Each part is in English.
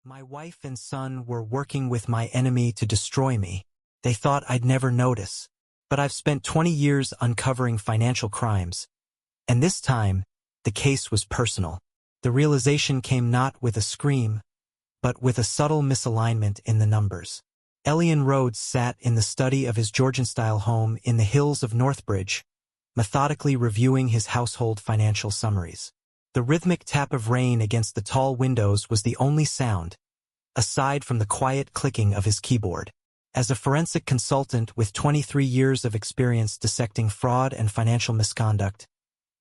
My wife and son were working with my enemy to destroy me. They thought I'd never notice. But I've spent 20 years uncovering financial crimes. And this time, the case was personal. The realization came not with a scream, but with a subtle misalignment in the numbers. Elian Rhodes sat in the study of his Georgian-style home in the hills of Northbridge, methodically reviewing his household financial summaries. The rhythmic tap of rain against the tall windows was the only sound, aside from the quiet clicking of his keyboard. As a forensic consultant with 23 years of experience dissecting fraud and financial misconduct,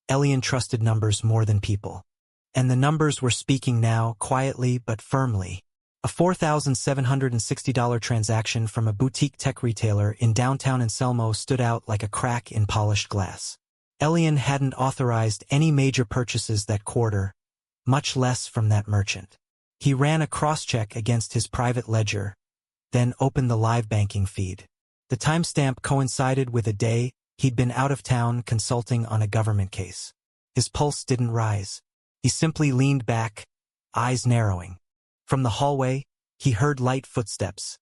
Elian trusted numbers more than people. And the numbers were speaking now, quietly but firmly. A $4,760 transaction from a boutique tech retailer in downtown Anselmo stood out like a crack in polished glass. Elian hadn't authorized any major purchases that quarter, much less from that merchant. He ran a cross-check against his private ledger, then opened the live banking feed. The timestamp coincided with a day he'd been out of town consulting on a government case. His pulse didn't rise. He simply leaned back, eyes narrowing. From the hallway, he heard light footsteps.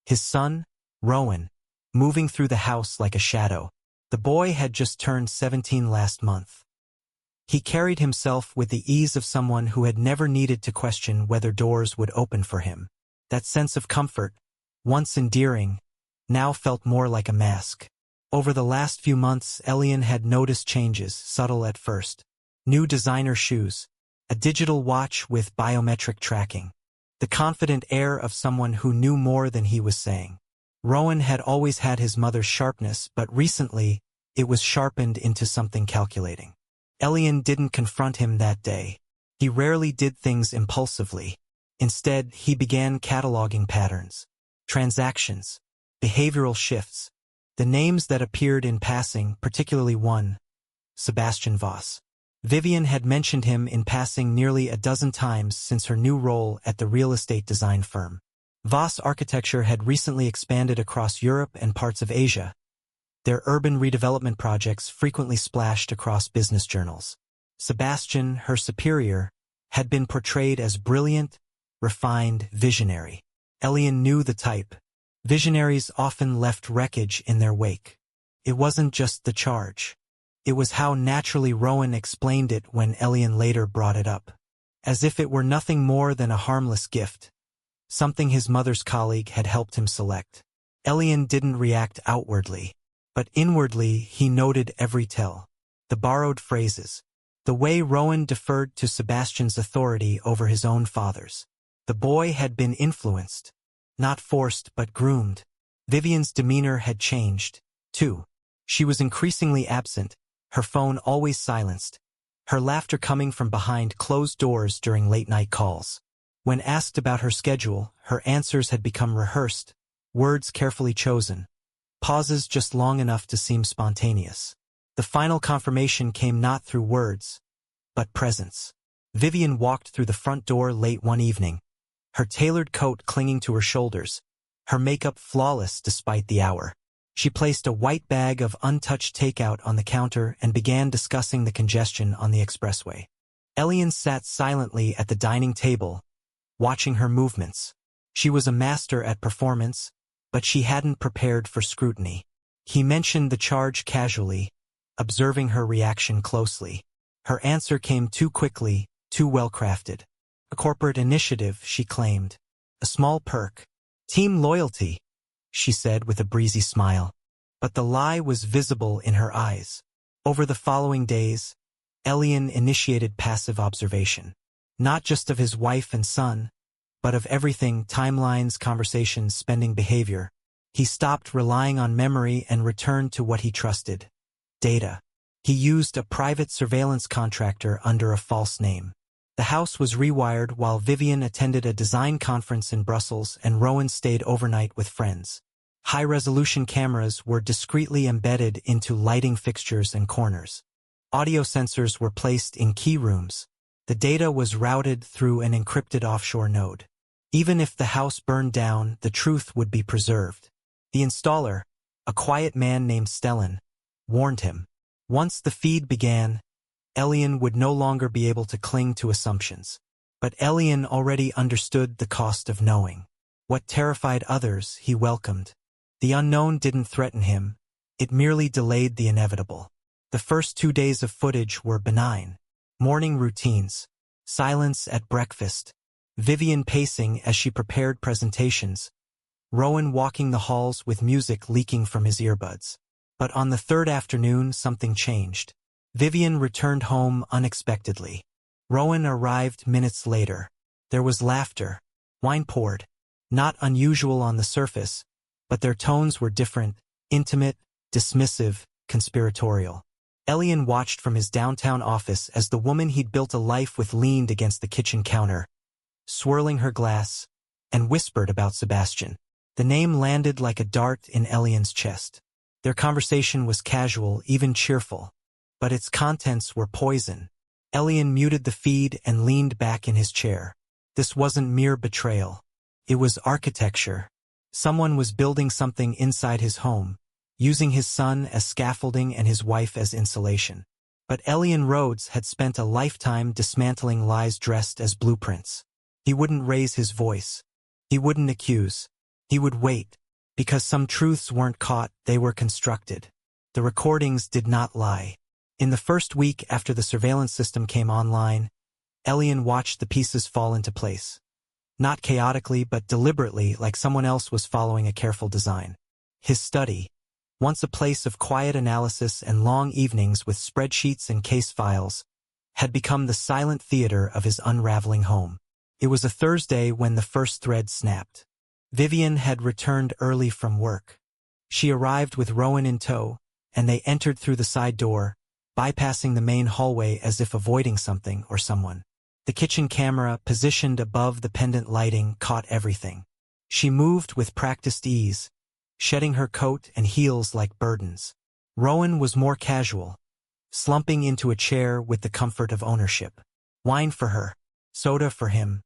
His son, Rowan, moving through the house like a shadow. The boy had just turned 17 last month. He carried himself with the ease of someone who had never needed to question whether doors would open for him. That sense of comfort, once endearing, now felt more like a mask. Over the last few months, Elian had noticed changes, subtle at first. New designer shoes, a digital watch with biometric tracking. The confident air of someone who knew more than he was saying. Rowan had always had his mother's sharpness, but recently, it was sharpened into something calculating. Elian didn't confront him that day. He rarely did things impulsively. Instead, he began cataloging patterns, transactions, behavioral shifts, the names that appeared in passing, particularly one, Sebastian Voss. Vivian had mentioned him in passing nearly a dozen times since her new role at the real estate design firm. Voss Architecture had recently expanded across Europe and parts of Asia. Their urban redevelopment projects frequently splashed across business journals. Sebastian, her superior, had been portrayed as brilliant, refined, visionary. Elian knew the type. Visionaries often left wreckage in their wake. It wasn't just the charge. It was how naturally Rowan explained it when Elian later brought it up. As if it were nothing more than a harmless gift. Something his mother's colleague had helped him select. Elian didn't react outwardly. But inwardly, he noted every tell. The borrowed phrases. The way Rowan deferred to Sebastian's authority over his own father's. The boy had been influenced. Not forced, but groomed. Vivian's demeanor had changed, too. She was increasingly absent, her phone always silenced, her laughter coming from behind closed doors during late-night calls. When asked about her schedule, her answers had become rehearsed, words carefully chosen, pauses just long enough to seem spontaneous. The final confirmation came not through words, but presence. Vivian walked through the front door late one evening, her tailored coat clinging to her shoulders, her makeup flawless despite the hour. She placed a white bag of untouched takeout on the counter and began discussing the congestion on the expressway. Elian sat silently at the dining table, watching her movements. She was a master at performance, but she hadn't prepared for scrutiny. He mentioned the charge casually, observing her reaction closely. Her answer came too quickly, too well-crafted. A corporate initiative, she claimed. A small perk. Team loyalty, she said with a breezy smile. But the lie was visible in her eyes. Over the following days, Elian initiated passive observation. Not just of his wife and son, but of everything: timelines, conversations, spending behavior. He stopped relying on memory and returned to what he trusted: data. He used a private surveillance contractor under a false name. The house was rewired while Vivian attended a design conference in Brussels and Rowan stayed overnight with friends. High-resolution cameras were discreetly embedded into lighting fixtures and corners. Audio sensors were placed in key rooms. The data was routed through an encrypted offshore node. Even if the house burned down, the truth would be preserved. The installer, a quiet man named Stellan, warned him. Once the feed began, Elian would no longer be able to cling to assumptions. But Elian already understood the cost of knowing. What terrified others, he welcomed. The unknown didn't threaten him. It merely delayed the inevitable. The first 2 days of footage were benign. Morning routines, silence at breakfast, Vivian pacing as she prepared presentations, Rowan walking the halls with music leaking from his earbuds. But on the third afternoon, something changed. Vivian returned home unexpectedly. Rowan arrived minutes later. There was laughter. Wine poured. Not unusual on the surface, but their tones were different, intimate, dismissive, conspiratorial. Elian watched from his downtown office as the woman he'd built a life with leaned against the kitchen counter, swirling her glass, and whispered about Sebastian. The name landed like a dart in Elian's chest. Their conversation was casual, even cheerful, but its contents were poison. Elian muted the feed and leaned back in his chair. This wasn't mere betrayal. It was architecture. Someone was building something inside his home, using his son as scaffolding and his wife as insulation. But Elian Rhodes had spent a lifetime dismantling lies dressed as blueprints. He wouldn't raise his voice. He wouldn't accuse. He would wait. Because some truths weren't caught, they were constructed. The recordings did not lie. In the first week after the surveillance system came online, Elian watched the pieces fall into place. Not chaotically, but deliberately, like someone else was following a careful design. His study, once a place of quiet analysis and long evenings with spreadsheets and case files, had become the silent theater of his unraveling home. It was a Thursday when the first thread snapped. Vivian had returned early from work. She arrived with Rowan in tow, and they entered through the side door, bypassing the main hallway as if avoiding something or someone. The kitchen camera, positioned above the pendant lighting, caught everything. She moved with practiced ease, shedding her coat and heels like burdens. Rowan was more casual, slumping into a chair with the comfort of ownership. Wine for her, soda for him.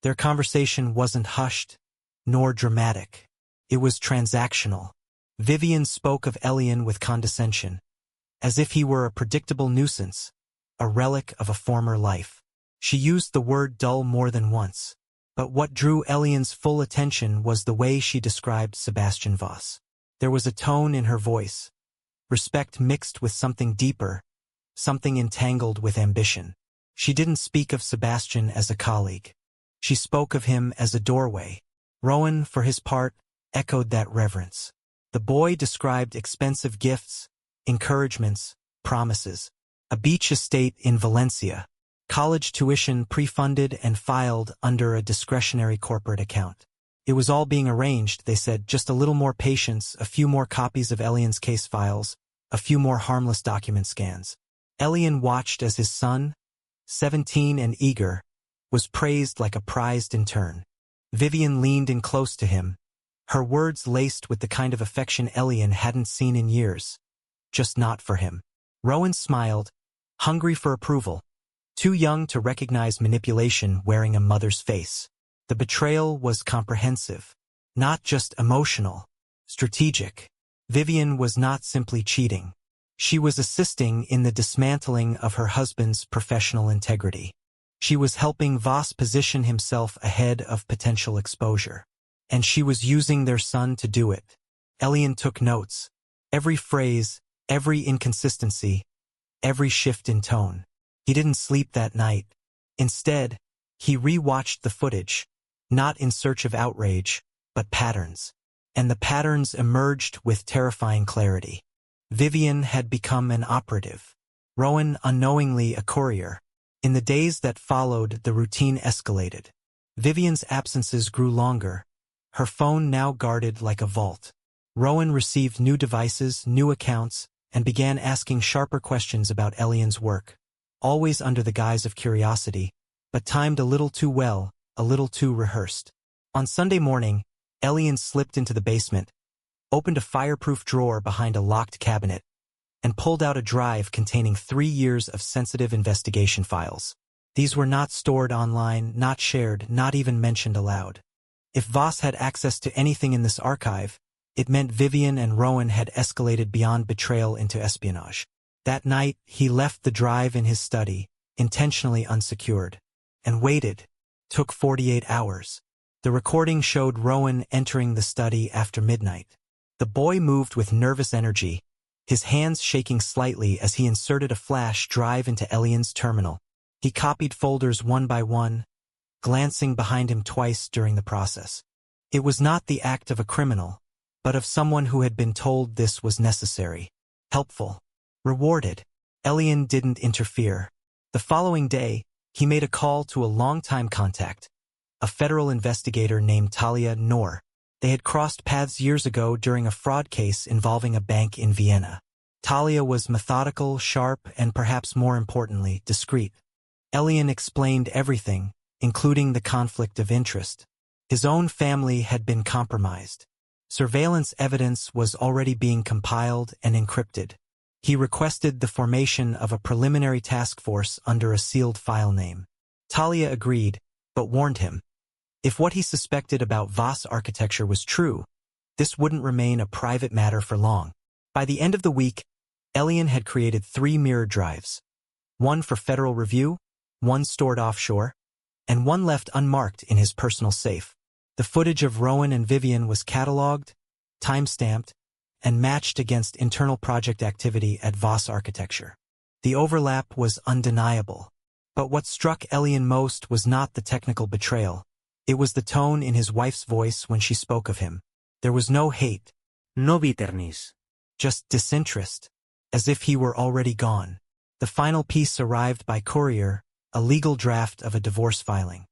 Their conversation wasn't hushed, nor dramatic. It was transactional. Vivian spoke of Elian with condescension, as if he were a predictable nuisance, a relic of a former life. She used the word dull more than once, but what drew Elian's full attention was the way she described Sebastian Voss. There was a tone in her voice, respect mixed with something deeper, something entangled with ambition. She didn't speak of Sebastian as a colleague. She spoke of him as a doorway. Rowan, for his part, echoed that reverence. The boy described expensive gifts, encouragements, promises. A beach estate in Valencia, college tuition pre-funded and filed under a discretionary corporate account. It was all being arranged, they said, just a little more patience, a few more copies of Elian's case files, a few more harmless document scans. Elian watched as his son, 17 and eager, was praised like a prized intern. Vivian leaned in close to him, her words laced with the kind of affection Elian hadn't seen in years. Just not for him. Rowan smiled, hungry for approval, too young to recognize manipulation wearing a mother's face. The betrayal was comprehensive, not just emotional, strategic. Vivian was not simply cheating. She was assisting in the dismantling of her husband's professional integrity. She was helping Voss position himself ahead of potential exposure. And she was using their son to do it. Elian took notes. Every phrase, every inconsistency, every shift in tone. He didn't sleep that night. Instead, he re-watched the footage, not in search of outrage, but patterns. And the patterns emerged with terrifying clarity. Vivian had become an operative. Rowan unknowingly a courier. In the days that followed, the routine escalated. Vivian's absences grew longer, her phone now guarded like a vault. Rowan received new devices, new accounts, and began asking sharper questions about Elian's work, always under the guise of curiosity, but timed a little too well, a little too rehearsed. On Sunday morning, Elian slipped into the basement, opened a fireproof drawer behind a locked cabinet, and pulled out a drive containing 3 years of sensitive investigation files. These were not stored online, not shared, not even mentioned aloud. If Voss had access to anything in this archive, it meant Vivian and Rowan had escalated beyond betrayal into espionage. That night, he left the drive in his study, intentionally unsecured, and waited, took 48 hours. The recording showed Rowan entering the study after midnight. The boy moved with nervous energy, his hands shaking slightly as he inserted a flash drive into Elian's terminal. He copied folders one by one, glancing behind him twice during the process. It was not the act of a criminal, but of someone who had been told this was necessary, helpful, rewarded. Elian didn't interfere. The following day, he made a call to a longtime contact, a federal investigator named Talia Noor. They had crossed paths years ago during a fraud case involving a bank in Vienna. Talia was methodical, sharp, and perhaps more importantly, discreet. Elian explained everything, including the conflict of interest. His own family had been compromised. Surveillance evidence was already being compiled and encrypted. He requested the formation of a preliminary task force under a sealed file name. Talia agreed, but warned him. If what he suspected about Voss architecture was true, this wouldn't remain a private matter for long. By the end of the week, Elian had created 3 mirror drives. One for federal review, one stored offshore, and one left unmarked in his personal safe. The footage of Rowan and Vivian was catalogued, time-stamped, and matched against internal project activity at Voss architecture. The overlap was undeniable. But what struck Elian most was not the technical betrayal. It was the tone in his wife's voice when she spoke of him. There was no hate, no bitterness, just disinterest, as if he were already gone. The final piece arrived by courier, a legal draft of a divorce filing.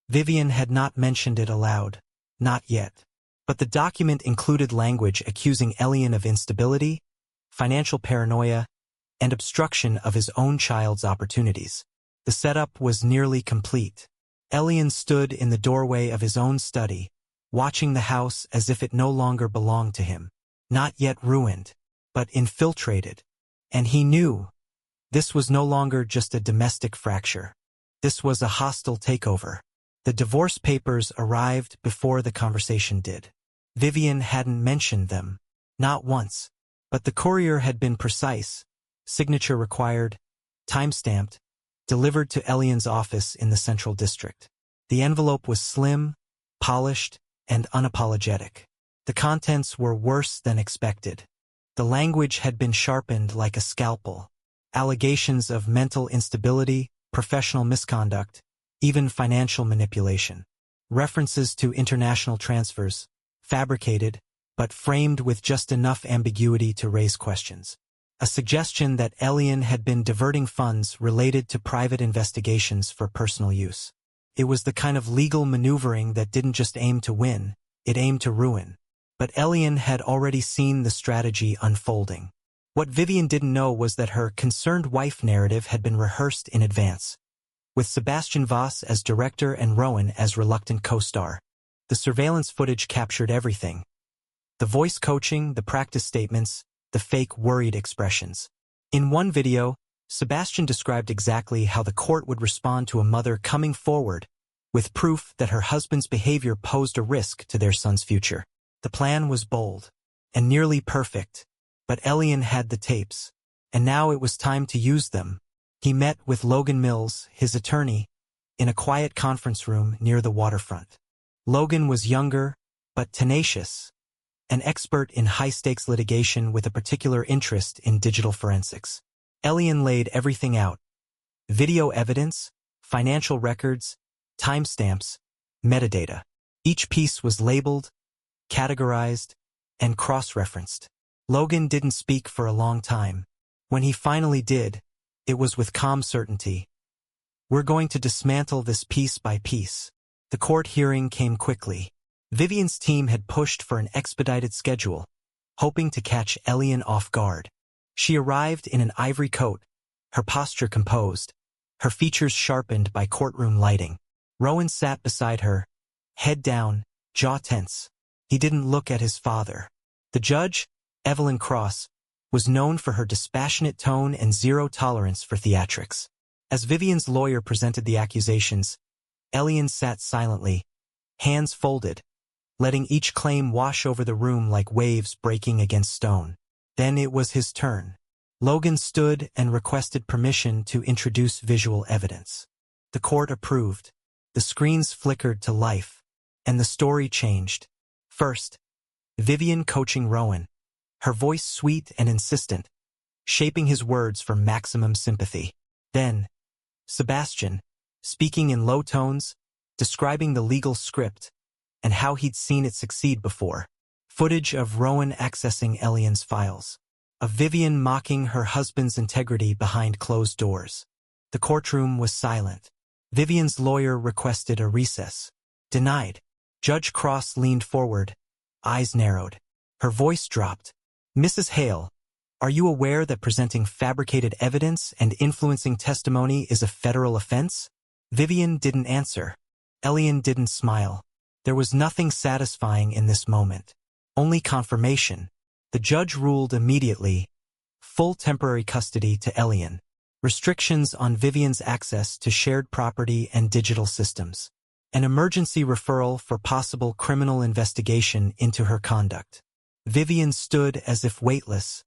Vivian had not mentioned it aloud, not yet. But the document included language accusing Elian of instability, financial paranoia, and obstruction of his own child's opportunities. The setup was nearly complete. Elian stood in the doorway of his own study, watching the house as if it no longer belonged to him. Not yet ruined, but infiltrated. And he knew this was no longer just a domestic fracture. This was a hostile takeover. The divorce papers arrived before the conversation did. Vivian hadn't mentioned them, not once, but the courier had been precise, signature required, time-stamped, delivered to Elian's office in the Central District. The envelope was slim, polished, and unapologetic. The contents were worse than expected. The language had been sharpened like a scalpel. Allegations of mental instability, professional misconduct, even financial manipulation. References to international transfers, fabricated, but framed with just enough ambiguity to raise questions. A suggestion that Elian had been diverting funds related to private investigations for personal use. It was the kind of legal maneuvering that didn't just aim to win, it aimed to ruin. But Elian had already seen the strategy unfolding. What Vivian didn't know was that her concerned wife narrative had been rehearsed in advance. With Sebastian Voss as director and Rowan as reluctant co-star. The surveillance footage captured everything. The voice coaching, the practice statements, the fake worried expressions. In one video, Sebastian described exactly how the court would respond to a mother coming forward with proof that her husband's behavior posed a risk to their son's future. The plan was bold and nearly perfect, but Elian had the tapes, and now it was time to use them. He met with Logan Mills, his attorney, in a quiet conference room near the waterfront. Logan was younger, but tenacious, an expert in high-stakes litigation with a particular interest in digital forensics. Elian laid everything out. Video evidence, financial records, timestamps, metadata. Each piece was labeled, categorized, and cross-referenced. Logan didn't speak for a long time. When he finally did, it was with calm certainty. We're going to dismantle this piece by piece. The court hearing came quickly. Vivian's team had pushed for an expedited schedule, hoping to catch Elian off guard. She arrived in an ivory coat, her posture composed, her features sharpened by courtroom lighting. Rowan sat beside her, head down, jaw tense. He didn't look at his father. The judge, Evelyn Cross, was known for her dispassionate tone and zero tolerance for theatrics. As Vivian's lawyer presented the accusations, Elian sat silently, hands folded, letting each claim wash over the room like waves breaking against stone. Then it was his turn. Logan stood and requested permission to introduce visual evidence. The court approved. The screens flickered to life, and the story changed. First, Vivian coaching Rowan, her voice sweet and insistent, shaping his words for maximum sympathy. Then, Sebastian, speaking in low tones, describing the legal script and how he'd seen it succeed before. Footage of Rowan accessing Elian's files. Of Vivian mocking her husband's integrity behind closed doors. The courtroom was silent. Vivian's lawyer requested a recess. Denied. Judge Cross leaned forward, eyes narrowed. Her voice dropped. Mrs. Hale, are you aware that presenting fabricated evidence and influencing testimony is a federal offense? Vivian didn't answer. Elian didn't smile. There was nothing satisfying in this moment. Only confirmation. The judge ruled immediately. Full temporary custody to Elian. Restrictions on Vivian's access to shared property and digital systems. An emergency referral for possible criminal investigation into her conduct. Vivian stood as if weightless,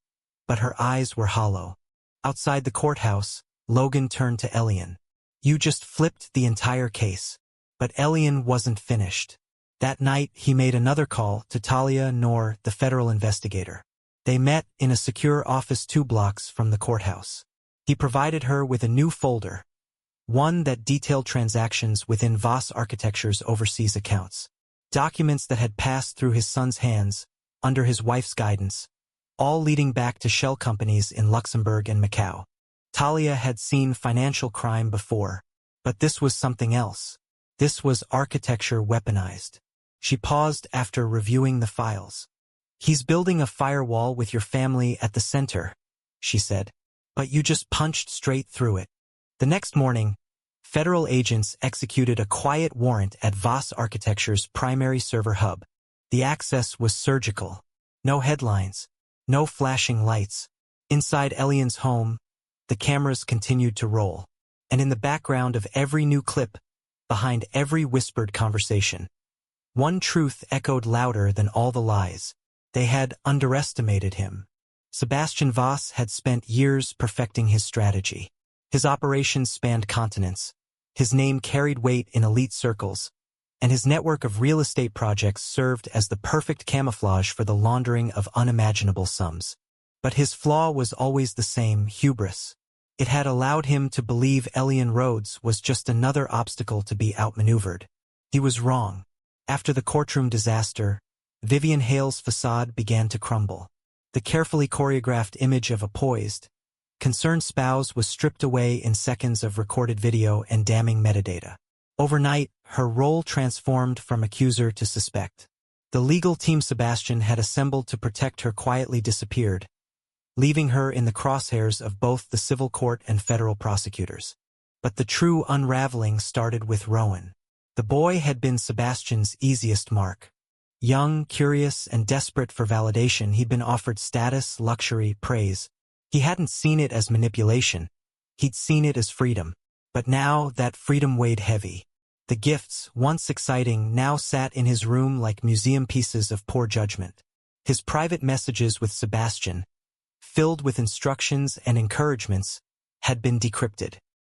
but her eyes were hollow. Outside the courthouse, Logan turned to Elian. You just flipped the entire case. But Elian wasn't finished. That night, he made another call to Talia Noor, the federal investigator. They met in a secure office 2 blocks from the courthouse. He provided her with a new folder, one that detailed transactions within Voss Architecture's overseas accounts, documents that had passed through his son's hands, under his wife's guidance, all leading back to shell companies in Luxembourg and Macau. Talia had seen financial crime before, but this was something else. This was architecture weaponized. She paused after reviewing the files. He's building a firewall with your family at the center, she said. But you just punched straight through it. The next morning, federal agents executed a quiet warrant at Voss Architecture's primary server hub. The access was surgical. No headlines. No flashing lights. Inside Elian's home, the cameras continued to roll. And in the background of every new clip, behind every whispered conversation, one truth echoed louder than all the lies. They had underestimated him. Sebastian Voss had spent years perfecting his strategy. His operations spanned continents. His name carried weight in elite circles, and his network of real estate projects served as the perfect camouflage for the laundering of unimaginable sums. But his flaw was always the same: hubris. It had allowed him to believe Elian Rhodes was just another obstacle to be outmaneuvered. He was wrong. After the courtroom disaster, Vivian Hale's facade began to crumble. The carefully choreographed image of a poised, concerned spouse was stripped away in seconds of recorded video and damning metadata. Overnight, her role transformed from accuser to suspect. The legal team Sebastian had assembled to protect her quietly disappeared, leaving her in the crosshairs of both the civil court and federal prosecutors. But the true unraveling started with Rowan. The boy had been Sebastian's easiest mark. Young, curious, and desperate for validation, he'd been offered status, luxury, praise. He hadn't seen it as manipulation. He'd seen it as freedom. But now that freedom weighed heavy. The gifts, once exciting, now sat in his room like museum pieces of poor judgment. His private messages with Sebastian, filled with instructions and encouragements, had been decrypted.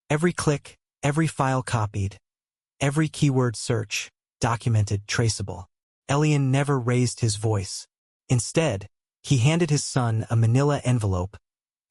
Every click, every file copied, every keyword search, documented, traceable. Elian never raised his voice. Instead, he handed his son a manila envelope,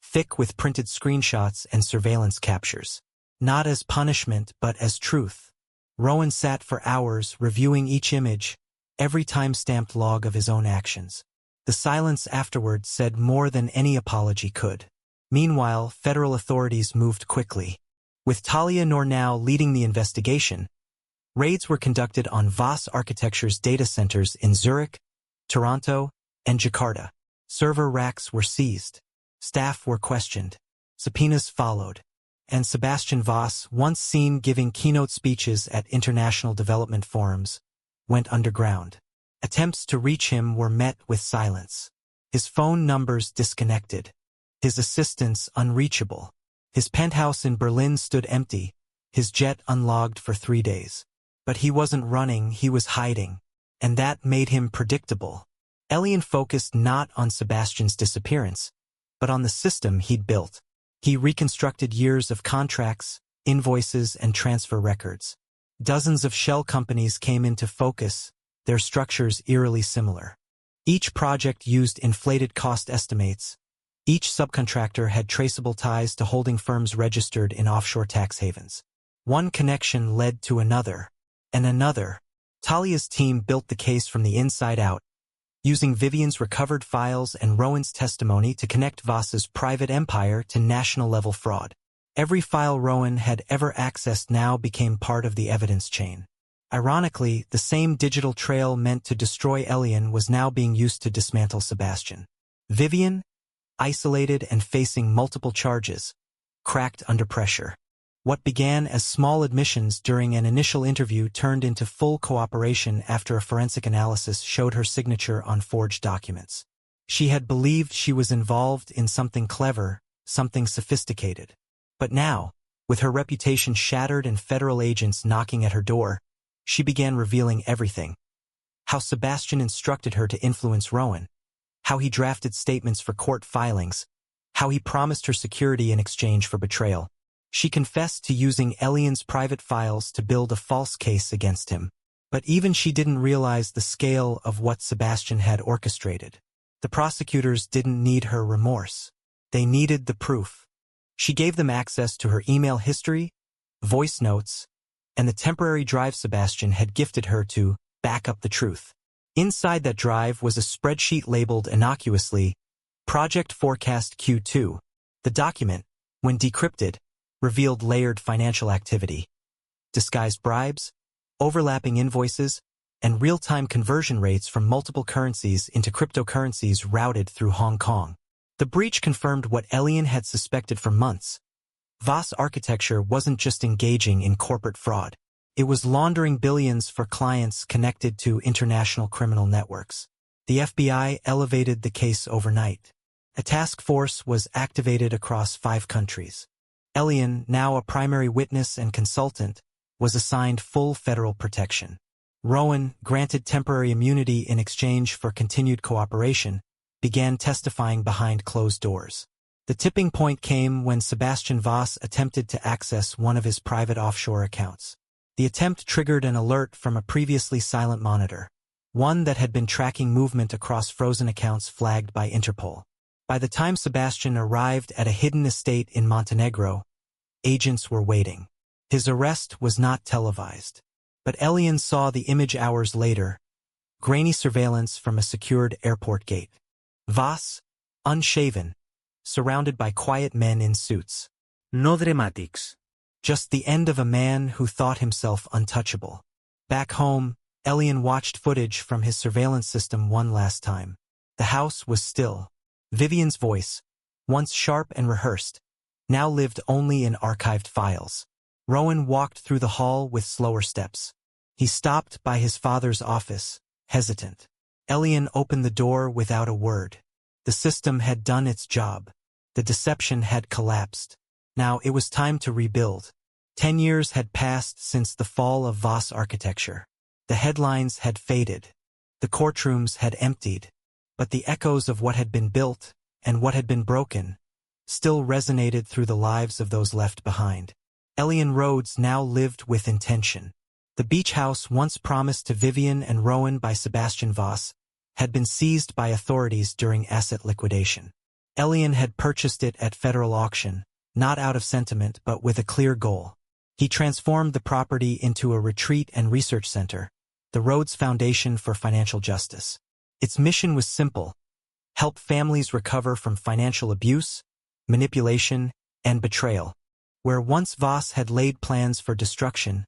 thick with printed screenshots and surveillance captures. Not as punishment, but as truth. Rowan sat for hours reviewing each image, every time-stamped log of his own actions. The silence afterward said more than any apology could. Meanwhile, federal authorities moved quickly. With Talia Noor now leading the investigation, raids were conducted on Voss Architecture's data centers in Zurich, Toronto, and Jakarta. Server racks were seized. Staff were questioned. Subpoenas followed. And Sebastian Voss, once seen giving keynote speeches at international development forums, went underground. Attempts to reach him were met with silence. His phone numbers disconnected. His assistants unreachable. His penthouse in Berlin stood empty, his jet unlogged for 3 days. But he wasn't running, he was hiding. And that made him predictable. Elian focused not on Sebastian's disappearance, but on the system he'd built. He reconstructed years of contracts, invoices, and transfer records. Dozens of shell companies came into focus, their structures eerily similar. Each project used inflated cost estimates. Each subcontractor had traceable ties to holding firms registered in offshore tax havens. One connection led to another, and another. Talia's team built the case from the inside out, using Vivian's recovered files and Rowan's testimony to connect Voss's private empire to national-level fraud. Every file Rowan had ever accessed now became part of the evidence chain. Ironically, the same digital trail meant to destroy Elian was now being used to dismantle Sebastian. Vivian, isolated and facing multiple charges, cracked under pressure. What began as small admissions during an initial interview turned into full cooperation after a forensic analysis showed her signature on forged documents. She had believed she was involved in something clever, something sophisticated. But now, with her reputation shattered and federal agents knocking at her door, she began revealing everything. How Sebastian instructed her to influence Rowan, how he drafted statements for court filings, how he promised her security in exchange for betrayal. She confessed to using Elian's private files to build a false case against him. But even she didn't realize the scale of what Sebastian had orchestrated. The prosecutors didn't need her remorse. They needed the proof. She gave them access to her email history, voice notes, and the temporary drive Sebastian had gifted her to back up the truth. Inside that drive was a spreadsheet labeled innocuously Project Forecast Q2. The document, when decrypted, revealed layered financial activity, disguised bribes, overlapping invoices, and real-time conversion rates from multiple currencies into cryptocurrencies routed through Hong Kong. The breach confirmed what Elian had suspected for months. Voss architecture wasn't just engaging in corporate fraud. It was laundering billions for clients connected to international criminal networks. The FBI elevated the case overnight. A task force was activated across 5 countries. Elian, now a primary witness and consultant, was assigned full federal protection. Rowan, granted temporary immunity in exchange for continued cooperation, began testifying behind closed doors. The tipping point came when Sebastian Voss attempted to access one of his private offshore accounts. The attempt triggered an alert from a previously silent monitor, one that had been tracking movement across frozen accounts flagged by Interpol. By the time Sebastian arrived at a hidden estate in Montenegro, agents were waiting. His arrest was not televised, but Elian saw the image hours later, grainy surveillance from a secured airport gate. Voss, unshaven, surrounded by quiet men in suits. No dramatics. Just the end of a man who thought himself untouchable. Back home, Elian watched footage from his surveillance system one last time. The house was still. Vivian's voice, once sharp and rehearsed, now lived only in archived files. Rowan walked through the hall with slower steps. He stopped by his father's office, hesitant. Elian opened the door without a word. The system had done its job. The deception had collapsed. Now it was time to rebuild. 10 years had passed since the fall of Voss architecture. The headlines had faded. The courtrooms had emptied. But the echoes of what had been built, and what had been broken, still resonated through the lives of those left behind. Elian Rhodes now lived with intention. The beach house once promised to Vivian and Rowan by Sebastian Voss had been seized by authorities during asset liquidation. Elian had purchased it at federal auction, not out of sentiment but with a clear goal. He transformed the property into a retreat and research center, the Rhodes Foundation for Financial Justice. Its mission was simple: help families recover from financial abuse, manipulation, and betrayal. Where once Voss had laid plans for destruction,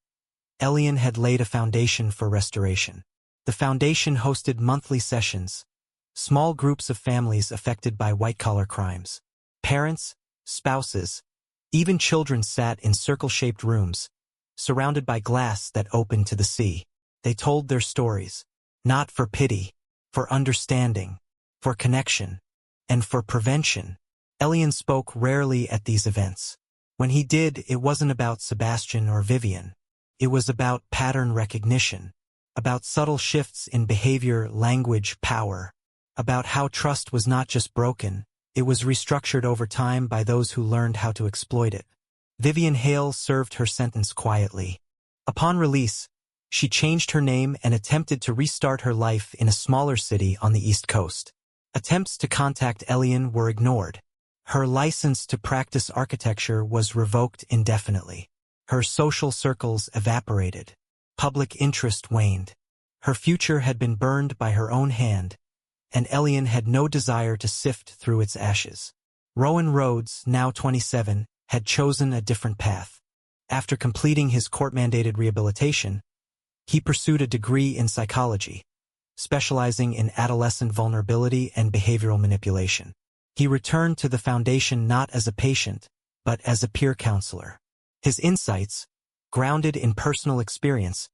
Elian had laid a foundation for restoration. The foundation hosted monthly sessions, small groups of families affected by white-collar crimes. Parents, spouses, even children sat in circle-shaped rooms, surrounded by glass that opened to the sea. They told their stories, not for pity, for understanding, for connection, and for prevention. Elian spoke rarely at these events. When he did, it wasn't about Sebastian or Vivian. It was about pattern recognition, about subtle shifts in behavior, language, power, about how trust was not just broken, it was restructured over time by those who learned how to exploit it. Vivian Hale served her sentence quietly, Upon release, she changed her name and attempted to restart her life in a smaller city on the East Coast. Attempts to contact Elian were ignored. Her license to practice architecture was revoked indefinitely. Her social circles evaporated. Public interest waned. Her future had been burned by her own hand, and Elian had no desire to sift through its ashes. Rowan Rhodes, now 27, had chosen a different path. After completing his court-mandated rehabilitation, he pursued a degree in psychology, specializing in adolescent vulnerability and behavioral manipulation. He returned to the foundation not as a patient, but as a peer counselor. His insights, grounded in personal experience,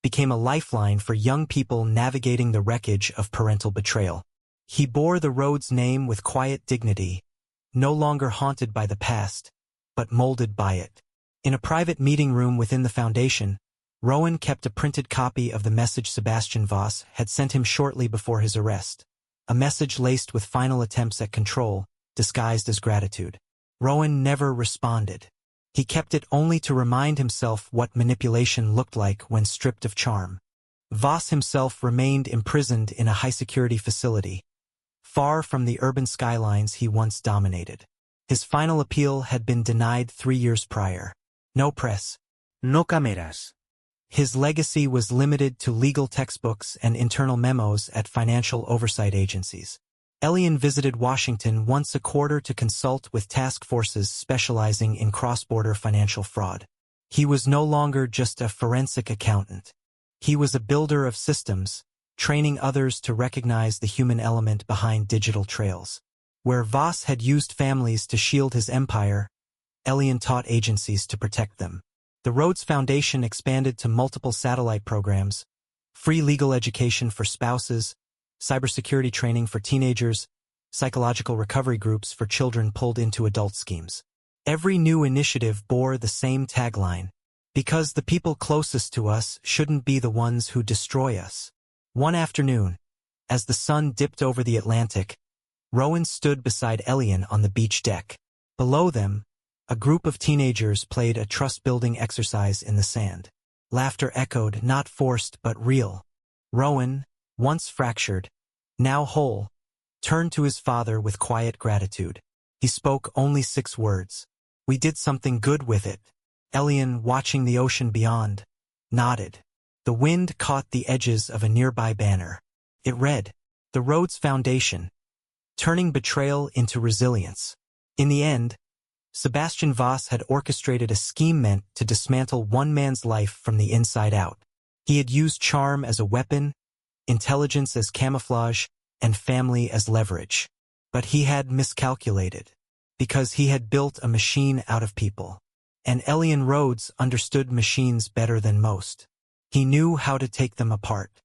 became a lifeline for young people navigating the wreckage of parental betrayal. He bore the Rhodes name with quiet dignity, no longer haunted by the past, but molded by it. In a private meeting room within the foundation, Rowan kept a printed copy of the message Sebastian Voss had sent him shortly before his arrest, a message laced with final attempts at control, disguised as gratitude. Rowan never responded. He kept it only to remind himself what manipulation looked like when stripped of charm. Voss himself remained imprisoned in a high-security facility, far from the urban skylines he once dominated. His final appeal had been denied 3 years prior. No press. No cámaras. His legacy was limited to legal textbooks and internal memos at financial oversight agencies. Elian visited Washington once a quarter to consult with task forces specializing in cross-border financial fraud. He was no longer just a forensic accountant. He was a builder of systems, training others to recognize the human element behind digital trails. Where Voss had used families to shield his empire, Elian taught agencies to protect them. The Rhodes Foundation expanded to multiple satellite programs, free legal education for spouses, cybersecurity training for teenagers, psychological recovery groups for children pulled into adult schemes. Every new initiative bore the same tagline: because the people closest to us shouldn't be the ones who destroy us. One afternoon, as the sun dipped over the Atlantic, Rowan stood beside Elian on the beach deck. Below them, a group of teenagers played a trust-building exercise in the sand. Laughter echoed, not forced but real. Rowan, once fractured, now whole, turned to his father with quiet gratitude. He spoke only 6 words. "We did something good with it." Elian, watching the ocean beyond, nodded. The wind caught the edges of a nearby banner. It read, "The Rhodes Foundation, turning betrayal into resilience." In the end, Sebastian Voss had orchestrated a scheme meant to dismantle one man's life from the inside out. He had used charm as a weapon, intelligence as camouflage, and family as leverage. But he had miscalculated, because he had built a machine out of people. And Elian Rhodes understood machines better than most. He knew how to take them apart.